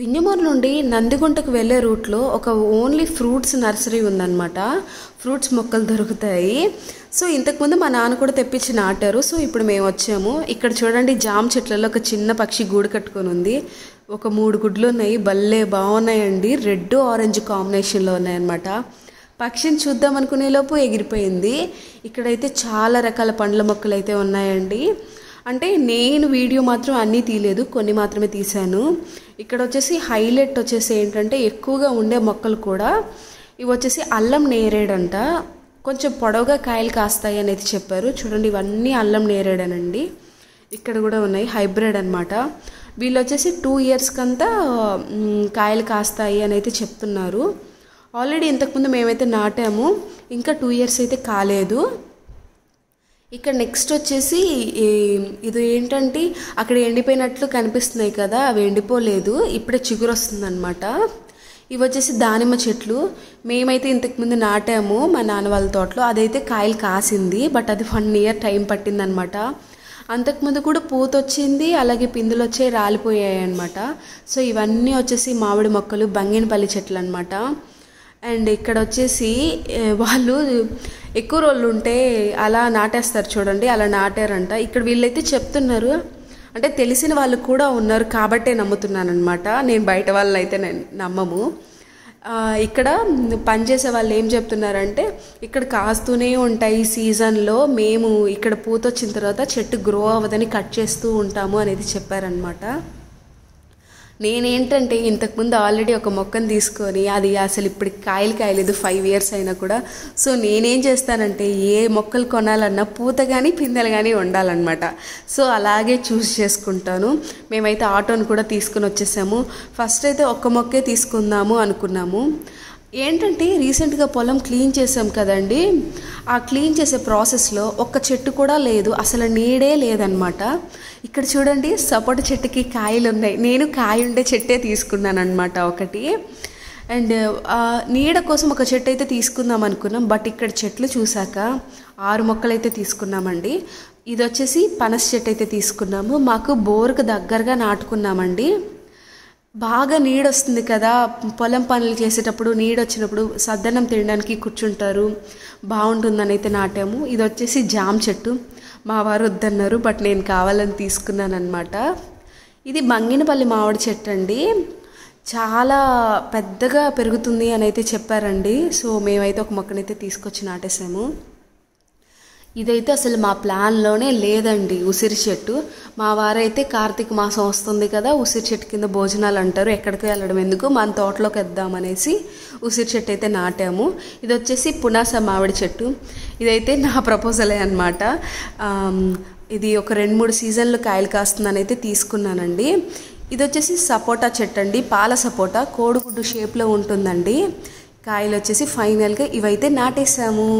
వింజమూరు నుండి నందిగుంటకు వెళ్ళే రూట్లో ఒక ఓన్లీ ఫ్రూట్స్ నర్సరీ ఉందన్నమాట. ఫ్రూట్స్ మొక్కలు దొరుకుతాయి. సో ఇంతకుముందు మా నాన్న కూడా తెప్పించి నాటారు. సో ఇప్పుడు మేము వచ్చాము. ఇక్కడ చూడండి, జామ చెట్లలో ఒక చిన్న పక్షి గూడు కట్టుకొని ఉంది. ఒక 3 గుడ్లు ఉన్నాయి. భలే బాగున్నాయండి. రెడ్ ఆరెంజ్ కాంబినేషన్లో ఉన్నాయన్నమాట. పక్షిని చూద్దాం అనుకునే లోపు ఎగిరిపోయింది. ఇక్కడైతే చాలా రకాల పండ్ల మొక్కలు అయితే ఉన్నాయండి. అంటే నేను వీడియో మాత్రం అన్నీ తీయలేదు, కొన్ని మాత్రమే తీశాను. ఇక్కడ వచ్చేసి హైలైట్ వచ్చేసి ఏంటంటే ఎక్కువగా ఉండే మొక్కలు కూడా ఇవి వచ్చేసి అల్లం నేరేడంట. కొంచెం పొడవుగా కాయలు కాస్తాయి అనేది చెప్పారు. చూడండి, ఇవన్నీ అల్లం నేరేడనండి. ఇక్కడ కూడా ఉన్నాయి, హైబ్రిడ్ అనమాట. వీళ్ళు వచ్చేసి 2 ఇయర్స్కంతా కాయలు కాస్తాయి అని అయితే చెప్తున్నారు. ఆల్రెడీ ఇంతకుముందు మేమైతే నాటాము, ఇంకా 2 ఇయర్స్ అయితే కాలేదు. ఇక్కడ నెక్స్ట్ వచ్చేసి ఇది ఏంటంటే అక్కడ ఎండిపోయినట్లు కనిపిస్తున్నాయి కదా, అవి ఎండిపోలేదు, ఇప్పుడే చిగురు వస్తుందన్నమాట. ఇవి వచ్చేసి దానిమ్మ చెట్లు. మేమైతే ఇంతకుముందు నాటాము మా నాన్న వాళ్ళ తోటలో. అదైతే కాయలు కాసింది, బట్ అది 1 ఇయర్ టైం పట్టిందనమాట. అంతకుముందు కూడా పూత వచ్చింది, అలాగే పిందులు వచ్చాయి, రాలిపోయాయి అనమాట. సో ఇవన్నీ వచ్చేసి మామిడి మొక్కలు, బంగినపల్లి చెట్లు అనమాట. అండ్ ఇక్కడ వచ్చేసి వాళ్ళు ఎక్కువ రోజులు ఉంటే అలా నాటేస్తారు చూడండి, అలా నాటారంట. ఇక్కడ వీళ్ళైతే చెప్తున్నారు, అంటే తెలిసిన వాళ్ళు కూడా ఉన్నారు కాబట్టే నమ్ముతున్నాను అనమాట. నేను బయట వాళ్ళని అయితే నమ్మము. ఇక్కడ పనిచేసే వాళ్ళు ఏం చెప్తున్నారంటే ఇక్కడ కాస్తూనే ఉంటాయి సీజన్లో, మేము ఇక్కడ పూత వచ్చిన తర్వాత చెట్టు గ్రో అవ్వదని కట్ చేస్తూ ఉంటాము అనేది చెప్పారనమాట. నేనేంటంటే ఇంతకుముందు ఆల్రెడీ ఒక మొక్కను తీసుకొని అది అసలు ఇప్పటికి కాయలు కాయలేదు, 5 ఇయర్స్ అయినా కూడా. సో నేనేం చేస్తానంటే ఏ మొక్కలు కొనాలన్నా పూత కానీ పిందెలు కానీ ఉండాలన్నమాట. సో అలాగే చూస్ చేసుకుంటాను. మేమైతే ఆటోని కూడా తీసుకుని వచ్చేసాము. ఫస్ట్ అయితే ఒక్క మొక్కే తీసుకుందాము అనుకున్నాము. ఏంటంటే రీసెంట్గా పొలం క్లీన్ చేసాం కదండి, ఆ క్లీన్ చేసే ప్రాసెస్లో ఒక్క చెట్టు కూడా లేదు, అసలు నీడే లేదనమాట. ఇక్కడ చూడండి, సపోటా చెట్టుకి కాయలు ఉన్నాయి. నేను కాయ ఉండే చెట్టే తీసుకున్నాను అనమాట ఒకటి. అండ్ నీడ కోసం ఒక చెట్టు అయితే తీసుకుందాం అనుకున్నాం, బట్ ఇక్కడ చెట్లు చూసాక 6 మొక్కలు అయితే తీసుకున్నామండి. ఇది వచ్చేసి పనస చెట్టు అయితే తీసుకున్నాము. మాకు బోరుకు దగ్గరగా నాటుకున్నామండి. బాగా నీడ వస్తుంది కదా, పొలం పనులు చేసేటప్పుడు నీడ వచ్చినప్పుడు సద్దన్నం తినడానికి కూర్చుంటారు, బాగుంటుందని అయితే నాటాము. ఇది వచ్చేసి జామ చెట్టు. మా వారు వద్దన్నారు, బట్ నేను కావాలని తీసుకున్నాను అనమాట. ఇది బంగినపల్లి మామిడి చెట్టు అండి, చాలా పెద్దగా పెరుగుతుంది అని అయితే చెప్పారండి. సో మేమైతే ఒక మొక్కనైతే తీసుకొచ్చి నాటేసాము. ఇదైతే అసలు మా ప్లాన్లోనే లేదండి, ఉసిరి చెట్టు. మా వారైతే కార్తీక మాసం వస్తుంది కదా, ఉసిరి చెట్టు కింద భోజనాలు అంటారు, ఎక్కడికి వెళ్ళడం ఎందుకు, మన తోటలోకి వద్దామనేసి ఉసిరి చెట్టు అయితే నాటాము. ఇది వచ్చేసి పునాస మామిడి చెట్టు. ఇదైతే నా ప్రపోజలే అనమాట. ఇది ఒక 2-3 సీజన్లు కాయలు కాస్తుందని అయితే తీసుకున్నానండి. ఇది వచ్చేసి సపోటా చెట్టు అండి, పాల సపోటా, కోడిగుడ్డు షేప్లో ఉంటుందండి. కాయలు వచ్చేసి ఫైనల్గా ఇవైతే నాటేసాము.